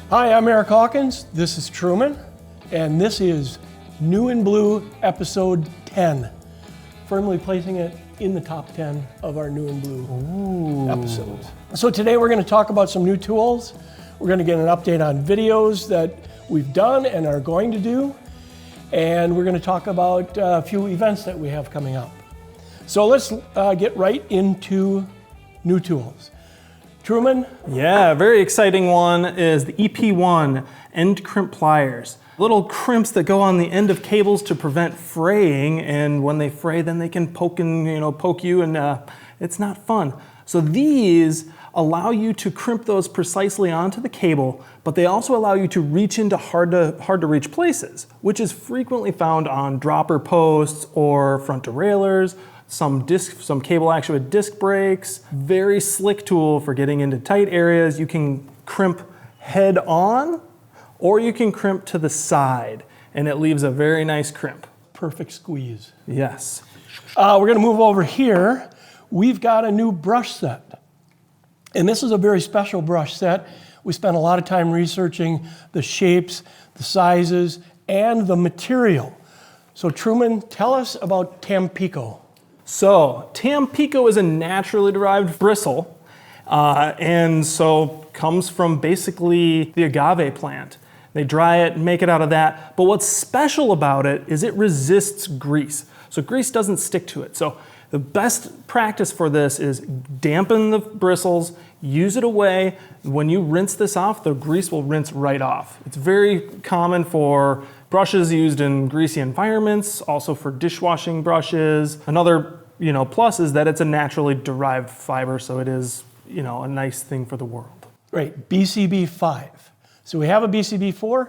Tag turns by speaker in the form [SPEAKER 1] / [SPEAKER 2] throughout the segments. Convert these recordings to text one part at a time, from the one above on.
[SPEAKER 1] Hi, I'm Eric Hawkins. This is Truman, and this is New in Blue episode 10, firmly placing it in the top 10 of our New in Blue episodes. So today we're going to talk about some new tools. We're going to get an update on videos that we've done and are going to do, and we're going to talk about a few events that we have coming up. So let's get right into new tools. Truman?
[SPEAKER 2] Yeah, a very exciting one is the EP1 end crimp pliers. Little crimps that go on the end of cables to prevent fraying, and when they fray, then they can poke you, and it's not fun. So these allow you to crimp those precisely onto the cable, but they also allow you to reach into hard to reach places, which is frequently found on dropper posts or front derailleurs. Some cable actuated disc brakes. Very slick tool for getting into tight areas. You can crimp head on, or you can crimp to the side, and it leaves a very nice crimp.
[SPEAKER 1] Perfect squeeze.
[SPEAKER 2] Yes.
[SPEAKER 1] We're going to move over here. We've got a new brush set, and this is a very special brush set. We spent a lot of time researching the shapes, the sizes, and the material. So Truman, tell us about Tampico.
[SPEAKER 2] So Tampico is a naturally derived bristle, and so comes from basically the agave plant. They dry it and make it out of that. But what's special about it is it resists grease. So grease doesn't stick to it. So the best practice for this is dampen the bristles, use it away. When you rinse this off, the grease will rinse right off. It's very common for brushes used in greasy environments, also for dishwashing brushes. Another plus is that it's a naturally derived fiber, so it is a nice thing for the world.
[SPEAKER 1] Right, BCB5. So we have a BCB4,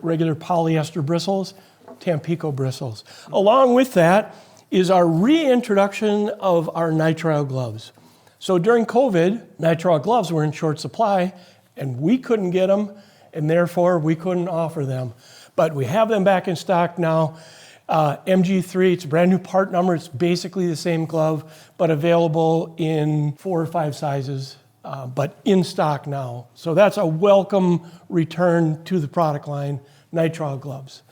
[SPEAKER 1] regular polyester bristles, Tampico bristles. Along with that is our reintroduction of our nitrile gloves. So during COVID, nitrile gloves were in short supply, and we couldn't get them, and therefore we couldn't offer them. But we have them back in stock now. MG3, it's a brand new part number. It's basically the same glove, but available in 4 or 5 sizes, but in stock now. So that's a welcome return to the product line, nitrile gloves.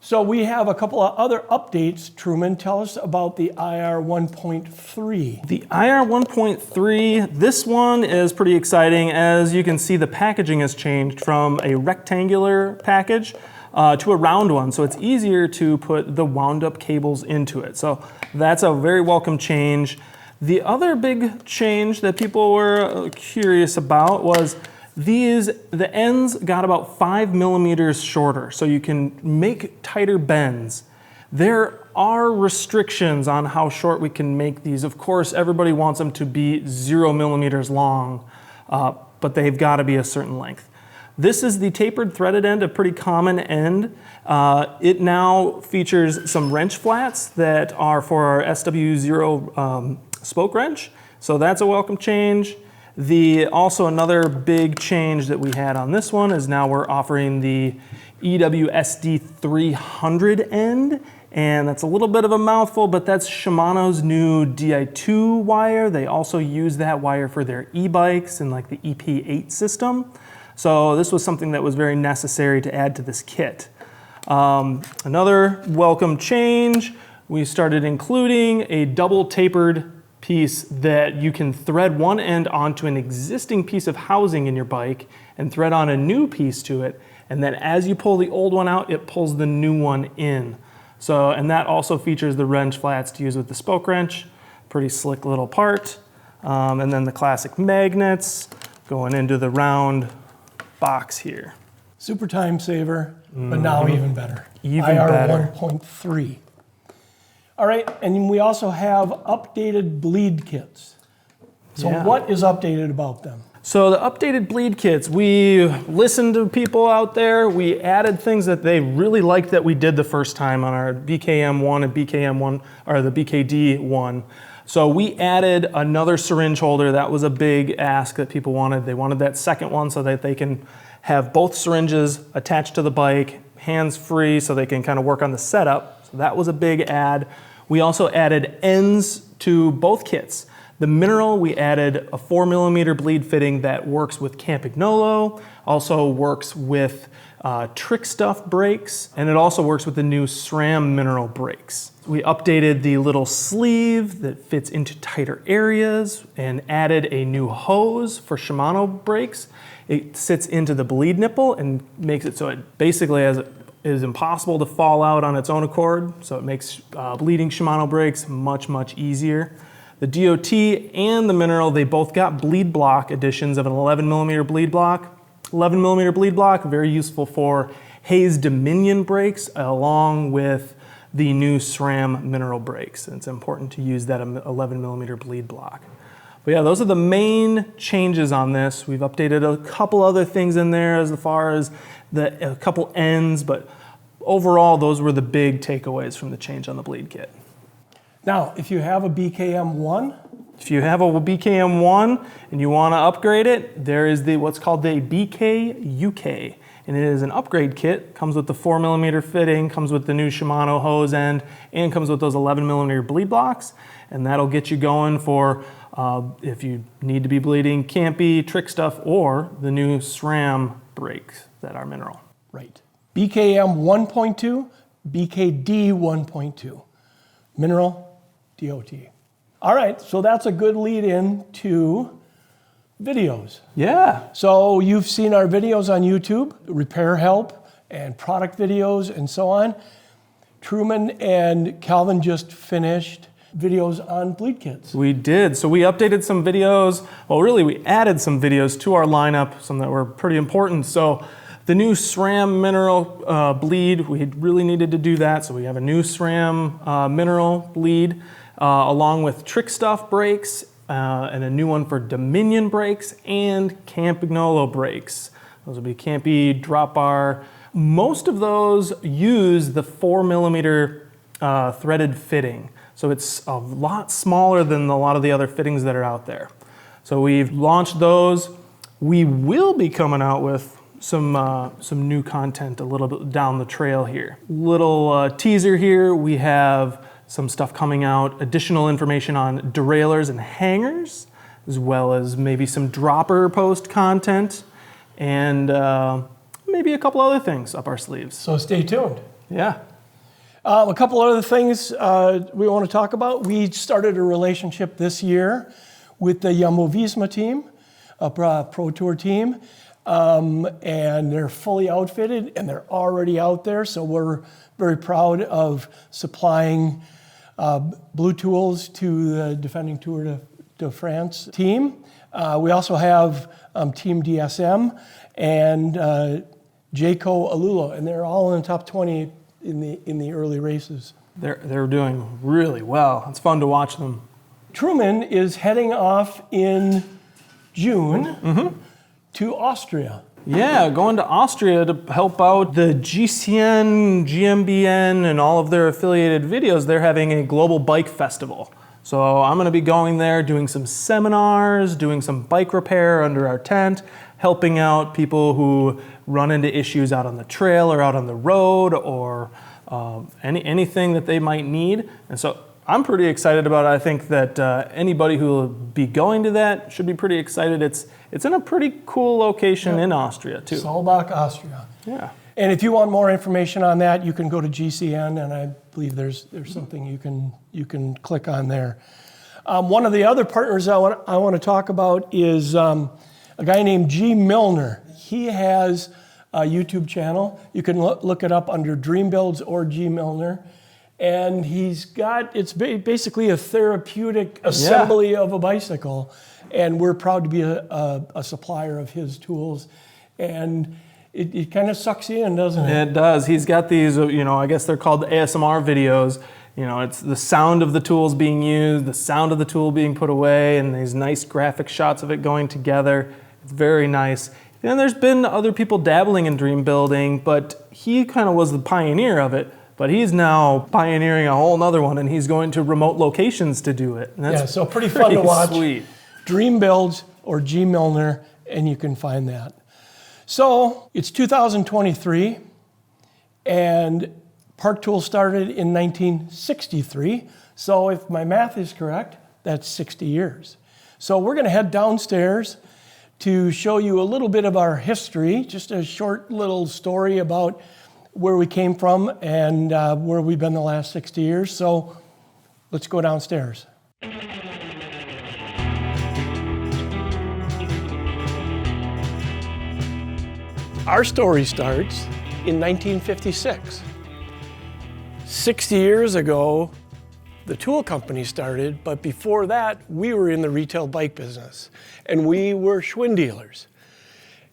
[SPEAKER 1] So we have a couple of other updates. Truman, tell us about the IR 1.3.
[SPEAKER 2] The IR 1.3, this one is pretty exciting. As you can see, the packaging has changed from a rectangular package to a round one, so it's easier to put the wound up cables into it. So that's a very welcome change. The other big change that people were curious about was the ends got about 5 millimeters shorter, so you can make tighter bends. There are restrictions on how short we can make these. Of course, everybody wants them to be 0 millimeters long, but they've got to be a certain length. This is the tapered threaded end, a pretty common end. It now features some wrench flats that are for our SW0 spoke wrench, so that's a welcome change. Also another big change that we had on this one is now we're offering the EWSD 300 end, and that's a little bit of a mouthful, but that's Shimano's new Di2 wire. They also use that wire for their e-bikes and like the EP8 system. So this was something that was very necessary to add to this kit. Another welcome change, we started including a double tapered piece that you can thread one end onto an existing piece of housing in your bike and thread on a new piece to it. And then as you pull the old one out, it pulls the new one in. So, and that also features the wrench flats to use with the spoke wrench. Pretty slick little part. And then the classic magnets going into the round box here.
[SPEAKER 1] Super time saver, but now even better.
[SPEAKER 2] Even
[SPEAKER 1] IR
[SPEAKER 2] better.
[SPEAKER 1] 1.3. All right, and we also have updated bleed kits. So what is updated about them?
[SPEAKER 2] So the updated bleed kits, we listened to people out there. We added things that they really liked that we did the first time on our BKM1 and BKM1, or the BKD1. So we added another syringe holder. That was a big ask that people wanted. They wanted that second one so that they can have both syringes attached to the bike, hands-free, so they can kind of work on the setup. So that was a big add. We also added ends to both kits. The mineral, we added a 4mm bleed fitting that works with Campagnolo, also works with Trick Stuff brakes, and it also works with the new SRAM mineral brakes. We updated the little sleeve that fits into tighter areas and added a new hose for Shimano brakes. It sits into the bleed nipple and makes it so it basically is impossible to fall out on its own accord, so it makes bleeding Shimano brakes much, much easier. The DOT and the mineral, they both got bleed block additions of an 11mm bleed block. 11mm bleed block, very useful for Hayes Dominion brakes along with the new SRAM mineral brakes. And it's important to use that 11mm bleed block. But yeah, those are the main changes on this. We've updated a couple other things in there as far as a couple ends, but overall, those were the big takeaways from the change on the bleed kit.
[SPEAKER 1] Now, if you have a BKM1,
[SPEAKER 2] if you have a BKM1 and you want to upgrade it, there is what's called the BK-UK. And it is an upgrade kit, comes with the 4mm fitting, comes with the new Shimano hose end, and comes with those 11mm bleed blocks. And that'll get you going for if you need to be bleeding Campy, Trick Stuff, or the new SRAM brakes that are mineral.
[SPEAKER 1] right. BKM 1.2, BKD 1.2. Mineral, DOT. All right, so that's a good lead in to videos.
[SPEAKER 2] Yeah.
[SPEAKER 1] So you've seen our videos on YouTube, repair help and product videos and so on. Truman and Calvin just finished videos on bleed kits.
[SPEAKER 2] We did. So we updated some videos. Well, really, we added some videos to our lineup, some that were pretty important. So the new SRAM mineral bleed, we really needed to do that. So we have a new SRAM mineral bleed along with Trick Stuff brakes and a new one for Dominion brakes and Campagnolo brakes. Those will be Campy, drop bar. Most of those use the 4mm threaded fitting. So it's a lot smaller than a lot of the other fittings that are out there. So we've launched those. We will be coming out with some new content a little bit down the trail here. Little teaser here, we have some stuff coming out, additional information on derailleurs and hangers, as well as maybe some dropper post content, and maybe a couple other things up our sleeves.
[SPEAKER 1] So stay tuned.
[SPEAKER 2] Yeah.
[SPEAKER 1] A couple other things we want to talk about. We started a relationship this year with the Jumbo-Visma team, a Pro Tour team, and they're fully outfitted and they're already out there. So we're very proud of supplying blue tools to the defending Tour de France team. We also have Team DSM and Jayco Alula, and they're all in the top 20 in the early races.
[SPEAKER 2] They're doing really well. It's fun to watch them.
[SPEAKER 1] Truman is heading off in June to Austria.
[SPEAKER 2] Yeah, going to Austria to help out the GCN, GMBN, and all of their affiliated videos. They're having a global bike festival. So I'm going to be going there, doing some seminars, doing some bike repair under our tent, helping out people who run into issues out on the trail or out on the road or anything that they might need. And so I'm pretty excited about it. I think that anybody who will be going to that should be pretty excited. It's in a pretty cool location in Austria too.
[SPEAKER 1] Solbach, Austria.
[SPEAKER 2] Yeah.
[SPEAKER 1] And if you want more information on that, you can go to GCN, and I believe there's something you can click on there. One of the other partners I want to talk about is a guy named G. Milner. He has a YouTube channel. You can look it up under Dream Builds or G. Milner. And it's basically a therapeutic assembly of a bicycle. And we're proud to be a supplier of his tools. And it kind of sucks you in, doesn't it?
[SPEAKER 2] It does. He's got these, I guess they're called ASMR videos. It's the sound of the tools being used, the sound of the tool being put away, and these nice graphic shots of it going together. It's very nice. And there's been other people dabbling in dream building, but he kind of was the pioneer of it. But he's now pioneering a whole nother one, and he's going to remote locations to do it. And that's
[SPEAKER 1] so pretty fun to watch.
[SPEAKER 2] Sweet.
[SPEAKER 1] Dream Builds or G. Milner, and you can find that. So it's 2023, and Park Tool started in 1963. So if my math is correct, That's 60 years. So we're going to head downstairs to show you a little bit of our history, just a short little story about where we came from and where we've been the last 60 years. So let's go downstairs. Our story starts in 1956. 60 years ago, the tool company started, but before that, we were in the retail bike business, and we were Schwinn dealers.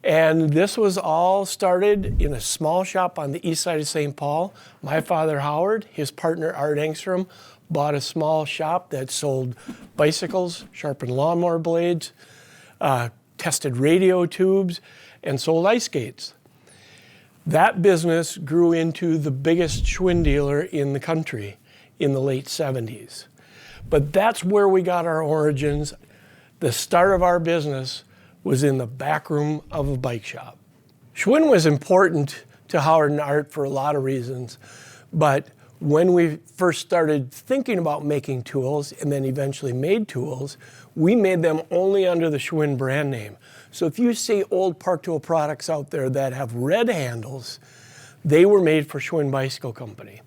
[SPEAKER 1] And this was all started in a small shop on the east side of St. Paul. My father, Howard, his partner, Art Engstrom, bought a small shop that sold bicycles, sharpened lawnmower blades, tested radio tubes, and sold ice skates. That business grew into the biggest Schwinn dealer in the country in the late 70s. But that's where we got our origins. The start of our business was in the back room of a bike shop. Schwinn was important to Howard and Art for a lot of reasons, but when we first started thinking about making tools and then eventually made tools, we made them only under the Schwinn brand name. So if you see old Park Tool products out there that have red handles, they were made for Schwinn Bicycle Company.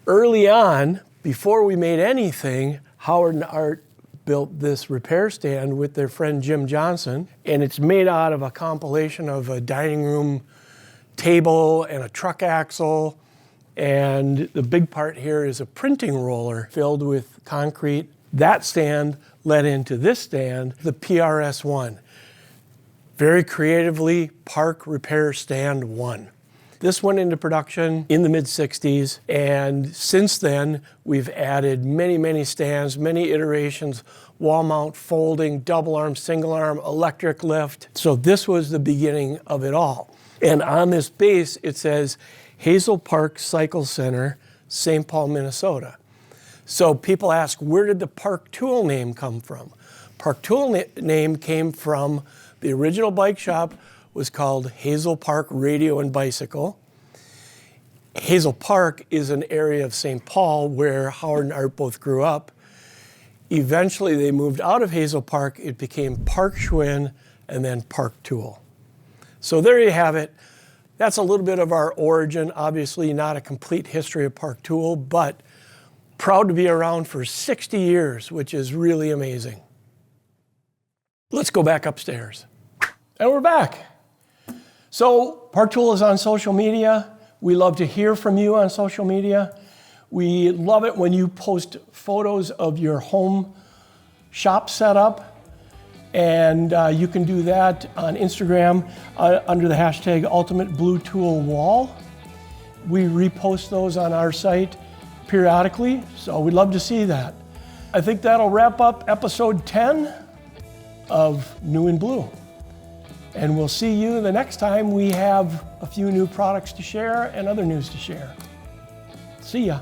[SPEAKER 1] Early on, before we made anything, Howard and Art built this repair stand with their friend Jim Johnson, and it's made out of a compilation of a dining room table and a truck axle, and the big part here is a printing roller filled with concrete. That stand led into this stand, the PRS-1. Very creatively, Park Repair Stand 1. This went into production in the mid-60s, and since then, we've added many, many stands, many iterations, wall mount, folding, double arm, single arm, electric lift. So this was the beginning of it all. And on this base, it says Hazel Park Cycle Center, St. Paul, Minnesota. So people ask, where did the Park Tool name come from? Park Tool name came from the original bike shop was called Hazel Park Radio and Bicycle. Hazel Park is an area of St. Paul where Howard and Art both grew up. Eventually they moved out of Hazel Park. It became Park Schwinn and then Park Tool. So there you have it. That's a little bit of our origin. Obviously not a complete history of Park Tool, but proud to be around for 60 years, which is really amazing. Let's go back upstairs. And we're back. So Park Tool is on social media. We love to hear from you on social media. We love it when you post photos of your home shop setup. And you can do that on Instagram under the hashtag #UltimateBlueToolWall. We repost those on our site periodically, so we'd love to see that. I think that'll wrap up episode 10 of New in Blue. And we'll see you the next time we have a few new products to share and other news to share. See ya.